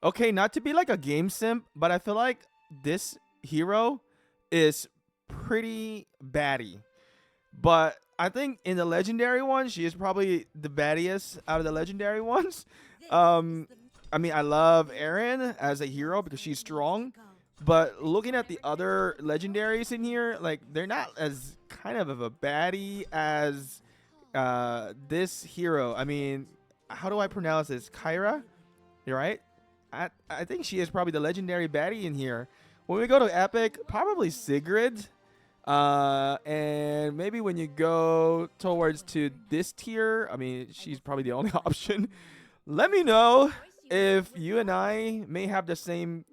Okay, not to be like a game simp, but I feel like this hero is pretty baddie. But I think in the legendary one, she is probably the baddest out of the legendary ones. Um, I mean, I love Erin as a hero because she's strong. But looking at the other legendaries in here, like they're not as kind of a baddie as this hero. I mean, how do I pronounce this? Kaira, you right? I think she is probably the legendary baddie in here. When we go to epic, probably Sigrid. And maybe when you go towards to this tier, I mean, she's probably the only option. Let me know if you and I may have the same,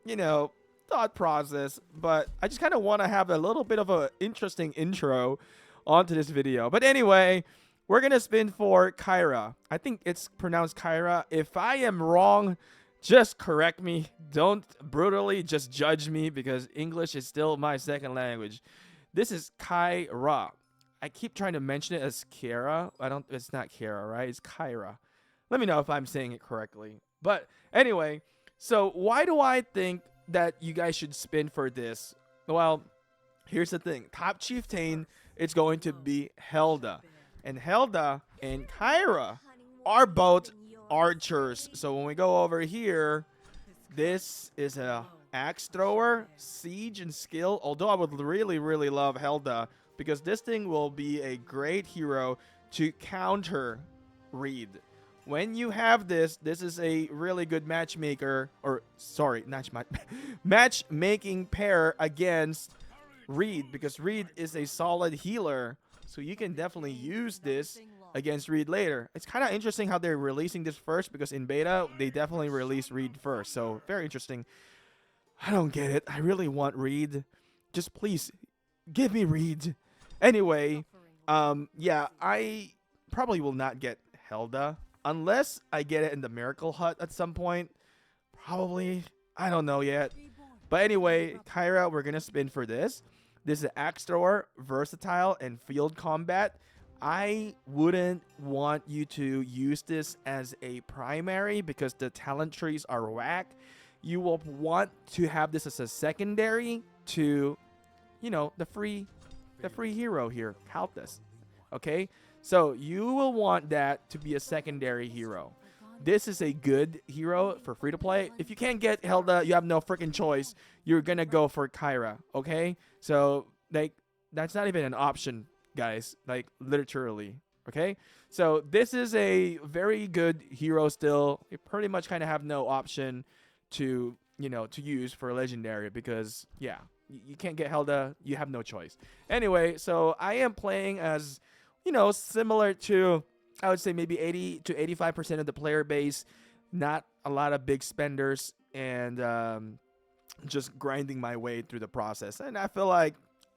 you know, thought process. But I just kind of want to have a little bit of a interesting intro onto this video. But anyway, we're gonna spin for Kaira. I think it's pronounced Kaira. If I am wrong, just correct me. Don't brutally just judge me because English is still my second language. This is Kaira. I keep trying to mention it as Kara. I don't. It's not Kara, right? It's Kaira. Let me know if I'm saying it correctly. But anyway, so why do I think that you guys should spin for this? Well, here's the thing. Top Chieftain, it's going to be Helda. And Helda and Kaira are both archers. So when we go over here, this is a axe thrower, siege, and skill. Although I would really, really love Helda because this thing will be a great hero to counter Reed. When you have this, this is a really good matchmaker, or sorry, not matchmaking pair against Reed because Reed is a solid healer. So you can definitely use this against Reed later. It's kind of interesting how they're releasing this first because in beta, they definitely released Reed first. So very interesting. I don't get it. I really want Reed. Just please give me Reed. Anyway, yeah, I probably will not get Helda unless I get it in the Miracle Hut at some point. Probably. I don't know yet. But anyway, Kaira, we're going to spin for this. This is an axe thrower, versatile, and field combat. I wouldn't want you to use this as a primary because the talent trees are whack. You will want to have this as a secondary to, you know, the free hero here, Kalthus. Okay? So you will want that to be a secondary hero. This is a good hero for free to play. If you can't get Helda, you have no freaking choice. You're gonna go for Kaira, okay? So like that's not even an option, guys. Like literally, okay? So this is a very good hero still. You pretty much kind of have no option to, you know, to use for a legendary because yeah, you can't get Helda. You have no choice. Anyway, so I am playing as, you know, similar to, I would say maybe 80 to 85% of the player base, not a lot of big spenders, and just grinding my way through the process. And I feel like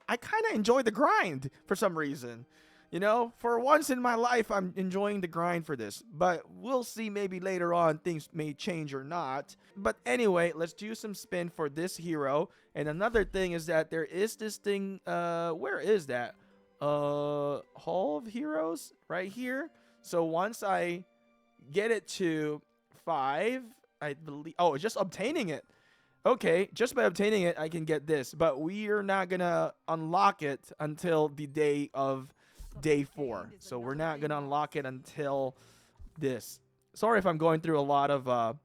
I kind of enjoy the grind for some reason. You know, for once in my life, I'm enjoying the grind for this. But we'll see, maybe later on things may change or not. But anyway, let's do some spin for this hero. And another thing is that there is this thing, where is that? Hall of Heroes right here. So once I get it to 5, I believe, oh, just obtaining it. Okay, just by obtaining it, I can get this. But we are not going to unlock it until the day of day 4. So we're not going to unlock it until this. Sorry if I'm going through a lot of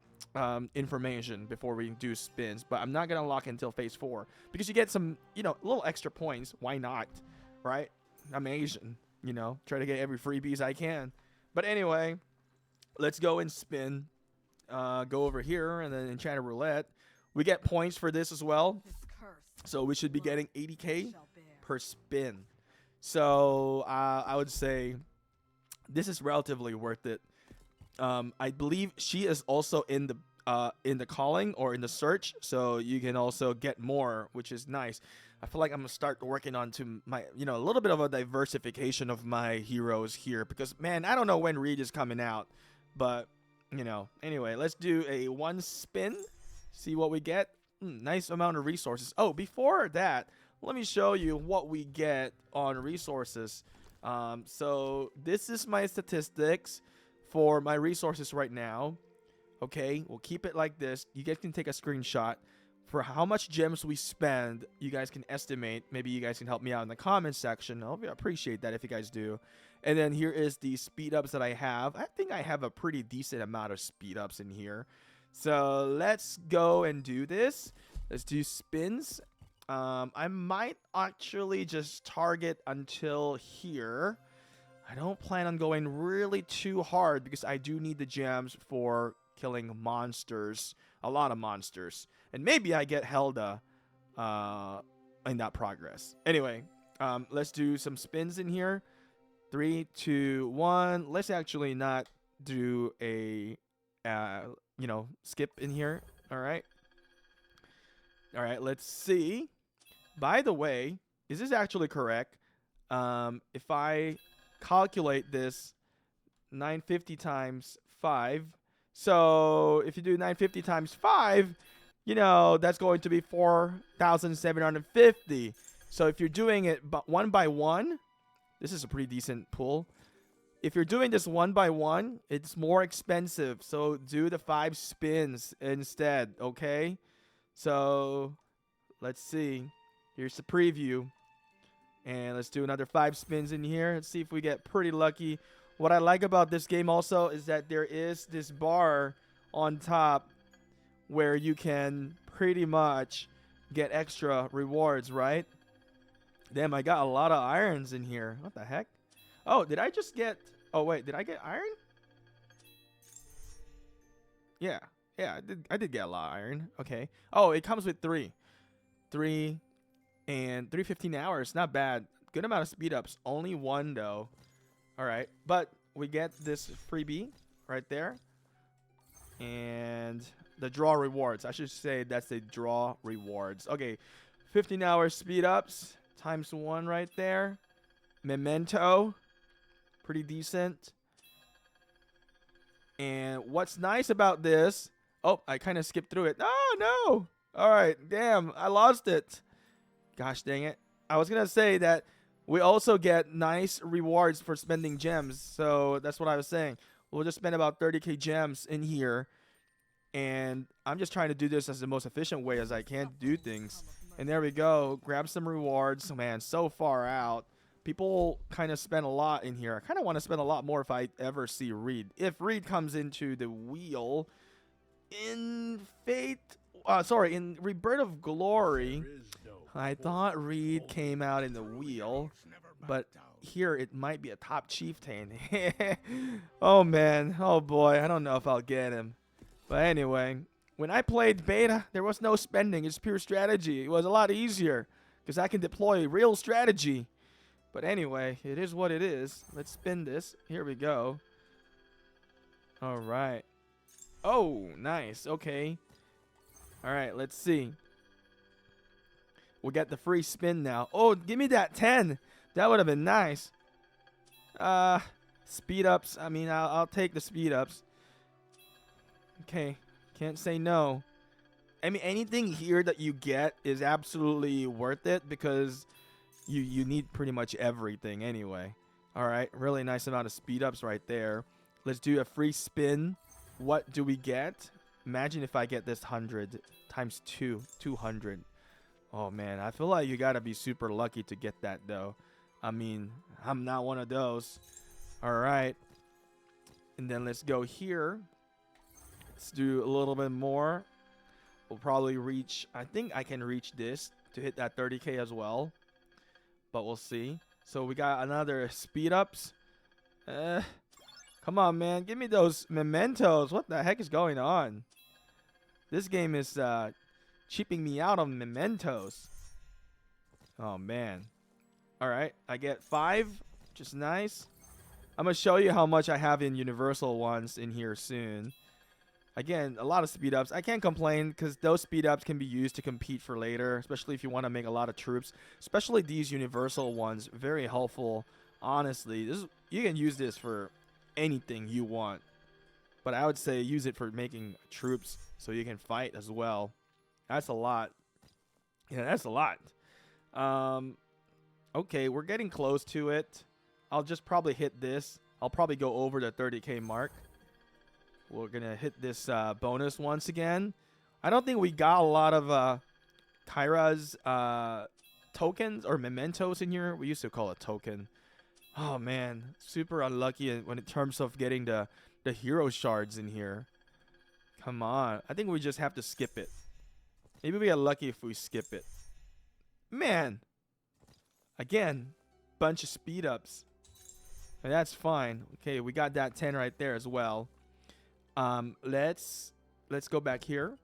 information before we do spins. But I'm not going to unlock it until phase 4. Because you get some, you know, little extra points. Why not? Right? I'm Asian. You know, try to get every freebies I can. But anyway, let's go and spin. Go over here and then Enchanted Roulette. We get points for this as well. So we should be getting 80k per spin. So I would say this is relatively worth it. I believe she is also in the calling or in the search. So you can also get more, which is nice. I feel like I'm gonna start working on to my, you know, a little bit of a diversification of my heroes here because man, I don't know when Reed is coming out, but you know, anyway, let's do a 1 spin, see what we get. Nice amount of resources. Oh, before that, let me show you what we get on resources. So this is my statistics for my resources right now. Okay, we'll keep it like this. You guys can take a screenshot for how much gems we spend. You guys can estimate. Maybe you guys can help me out in the comments section. I'll appreciate that if you guys do. And then here is the speed ups that I have. I think I have a pretty decent amount of speed ups in here. So let's go and do this. Let's do spins. I might actually just target until here. I don't plan on going really too hard because I do need the gems for killing monsters. A lot of monsters. And maybe I get Helda in that progress. Anyway, let's do some spins in here. 3, 2, 1. Let's actually not do a, skip in here. All right. All right, let's see. By the way, is this actually correct? If I calculate this 950 times 5. So if you do 950 times 5, that's going to be 4,750. So if you're doing it one by one, this is a pretty decent pull. If you're doing this one by one, it's more expensive. So do the 5 spins instead, okay? So let's see. Here's the preview. And let's do another 5 spins in here. Let's see if we get pretty lucky. What I like about this game also is that there is this bar on top where you can pretty much get extra rewards, right? Damn, I got a lot of irons in here. What the heck? Oh, did I just get... Oh, wait. Did I get iron? Yeah. Yeah, I did get a lot of iron. Okay. Oh, it comes with 3. 3 and 315 hours. Not bad. Good amount of speed ups. Only 1, though. All right. But we get this freebie right there. And the draw rewards. I should say that's the draw rewards. Okay. 15 hours speed ups. Times 1 right there. Memento. Pretty decent. And what's nice about this... Oh, I kind of skipped through it. Oh, no. All right. Damn. I lost it. Gosh dang it. I was going to say that we also get nice rewards for spending gems. So that's what I was saying. We'll just spend about 30k gems in here. And I'm just trying to do this as the most efficient way as I can to do things. And there we go. Grab some rewards. Man, so far out. People kind of spend a lot in here. I kind of want to spend a lot more if I ever see Reed. If Reed comes into the wheel in in Rebirth of Glory, I thought Reed came out in the wheel, but here it might be a top chieftain. Oh man, oh boy, I don't know if I'll get him. But anyway, when I played beta, there was no spending. It's pure strategy. It was a lot easier because I can deploy real strategy. But anyway, it is what it is. Let's spin this. Here we go. All right. Oh, nice. Okay. All right, let's see. We'll get the free spin now. Oh, give me that 10. That would have been nice. Speed ups. I mean, I'll take the speed ups. Okay. Can't say no. I mean, anything here that you get is absolutely worth it because you need pretty much everything anyway. All right. Really nice amount of speed ups right there. Let's do a free spin. What do we get? Imagine if I get this 100 times 2, 200. Oh, man. I feel like you got to be super lucky to get that, though. I mean, I'm not one of those. All right. And then let's go here. Let's do a little bit more. We'll probably reach... I think I can reach this to hit that 30k as well. But we'll see. So we got another speed ups. Come on, man. Give me those mementos. What the heck is going on? This game is cheaping me out on mementos. Oh, man. All right. I get 5, which is nice. I'm going to show you how much I have in universal ones in here soon. Again, a lot of speed ups. I can't complain because those speed ups can be used to compete for later, especially if you want to make a lot of troops. Especially these universal ones. Very helpful. Honestly, you can use this for anything you want. But I would say use it for making troops so you can fight as well. That's a lot. Yeah, that's a lot. Okay, we're getting close to it. I'll just probably hit this. I'll probably go over the 30k mark. We're going to hit this bonus once again. I don't think we got a lot of Kaira's tokens or mementos in here. We used to call it token. Oh, man. Super unlucky when in terms of getting the hero shards in here. Come on. I think we just have to skip it. Maybe we get lucky if we skip it. Man. Again, bunch of speed ups. And that's fine. Okay, we got that 10 right there as well. Let's go back here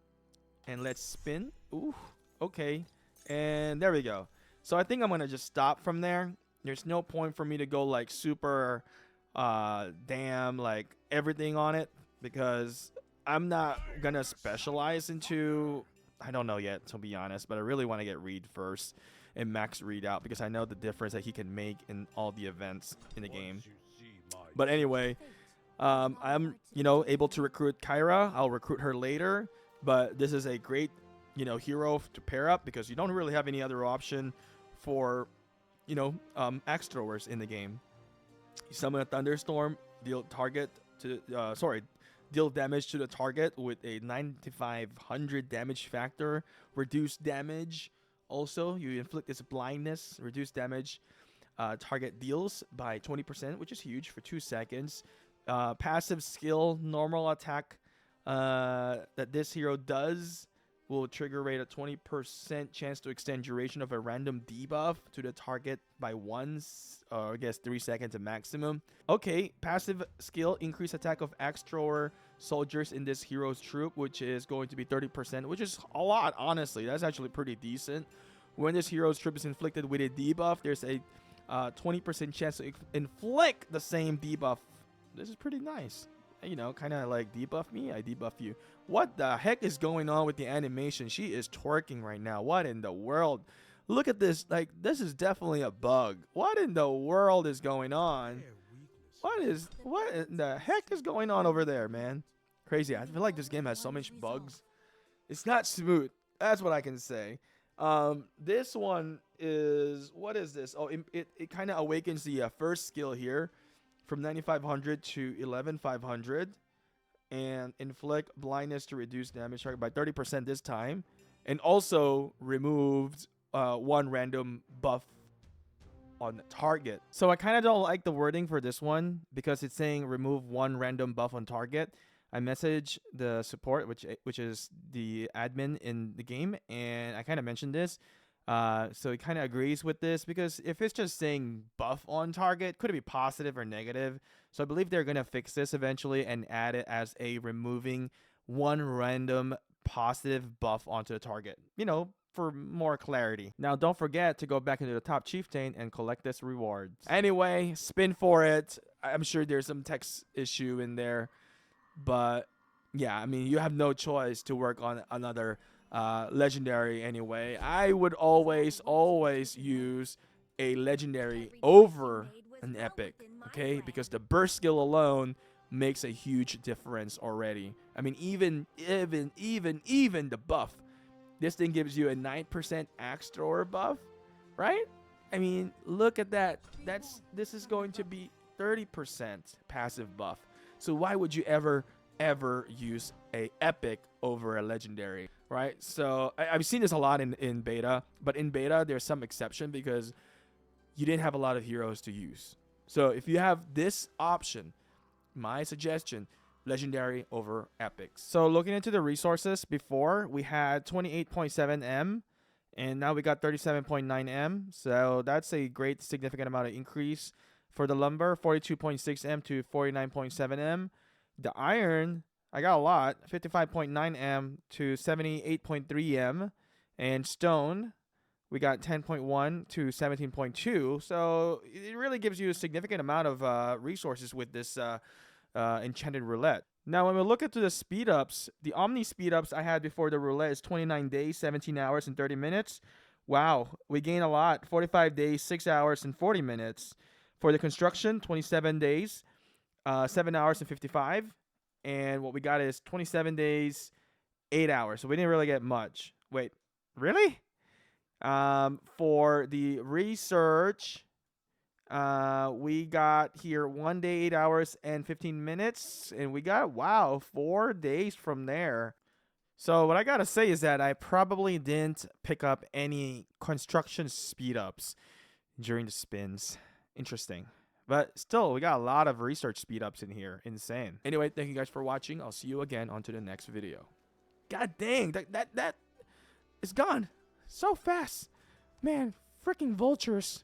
and let's spin. Ooh, okay. And there we go. So I think I'm gonna just stop from there. There's no point for me to go like super damn like everything on it, because I'm not gonna specialize into, I don't know yet, to be honest, but I really want to get Reed first and max Reed out, because I know the difference that he can make in all the events in the game. But anyway, I'm, you know, able to recruit Kaira. I'll recruit her later, but this is a great, you know, hero to pair up, because you don't really have any other option for, you know, axe throwers in the game. You summon a thunderstorm, deal damage to the target with a 9500 damage factor, reduce damage. Also, you inflict this blindness, reduce damage target deals by 20%, which is huge, for 2 seconds. Passive skill, normal attack that this hero does will trigger rate a 20% chance to extend duration of a random debuff to the target by 3 seconds at maximum. Okay, passive skill, increase attack of axe thrower soldiers in this hero's troop, which is going to be 30%, which is a lot, honestly. That's actually pretty decent. When this hero's troop is inflicted with a debuff, there's a 20% chance to inflict the same debuff. This is pretty nice. You know, kind of like debuff me, I debuff you. What the heck is going on with the animation? She is twerking right now. What in the world? Look at this. Like, this is definitely a bug. What in the world is going on? What in the heck is going on over there, man? Crazy. I feel like this game has so many bugs. It's not smooth. That's what I can say. This one is, what is this? Oh, it kind of awakens the first skill here from 9500 to 11500, and inflict blindness to reduce damage target by 30% this time, and also removed one random buff on target. So I kind of don't like the wording for this one, because it's saying remove one random buff on target. I messaged the support, which is the admin in the game, and I kind of mentioned this. So he kind of agrees with this, because if it's just saying buff on target, could it be positive or negative? So I believe they're going to fix this eventually and add it as a removing one random positive buff onto the target, you know, for more clarity. Now, don't forget to go back into the top chieftain and collect this reward. Anyway, spin for it. I'm sure there's some text issue in there, but yeah, I mean, you have no choice to work on another legendary anyway. I would always use a legendary over an epic, okay? Because the burst skill alone makes a huge difference already. I mean, even the buff. This thing gives you a 9% axe thrower buff, right? I mean, look at that. This is going to be 30% passive buff. So why would you ever use a epic over a legendary, right? So I've seen this a lot in beta, but in beta there's some exception, because you didn't have a lot of heroes to use. So if you have this option, my suggestion, legendary over epics. So looking into the resources, before we had 28.7 M, and now we got 37.9 M. So that's a great significant amount of increase for the lumber, 42.6 M to 49.7 M. The iron, I got a lot, 55.9 M to 78.3 M. And stone, we got 10.1 to 17.2. So it really gives you a significant amount of resources with this enchanted roulette. Now, when we look into the speed ups, the omni speed ups I had before the roulette is 29 days, 17 hours, and 30 minutes. Wow, we gain a lot. 45 days, 6 hours, and 40 minutes. For the construction, 27 days, 7 hours, and 55. And what we got is 27 days, 8 hours. So we didn't really get much. Wait, really? For the research, We got here 1 day, 8 hours, and 15 minutes. And we got, wow, 4 days from there. So what I gotta say is that I probably didn't pick up any construction speed ups during the spins. Interesting. But still, we got a lot of research speed ups in here. Insane. Anyway, thank you guys for watching. I'll see you again on to the next video. God dang, that is gone so fast. Man, freaking vultures.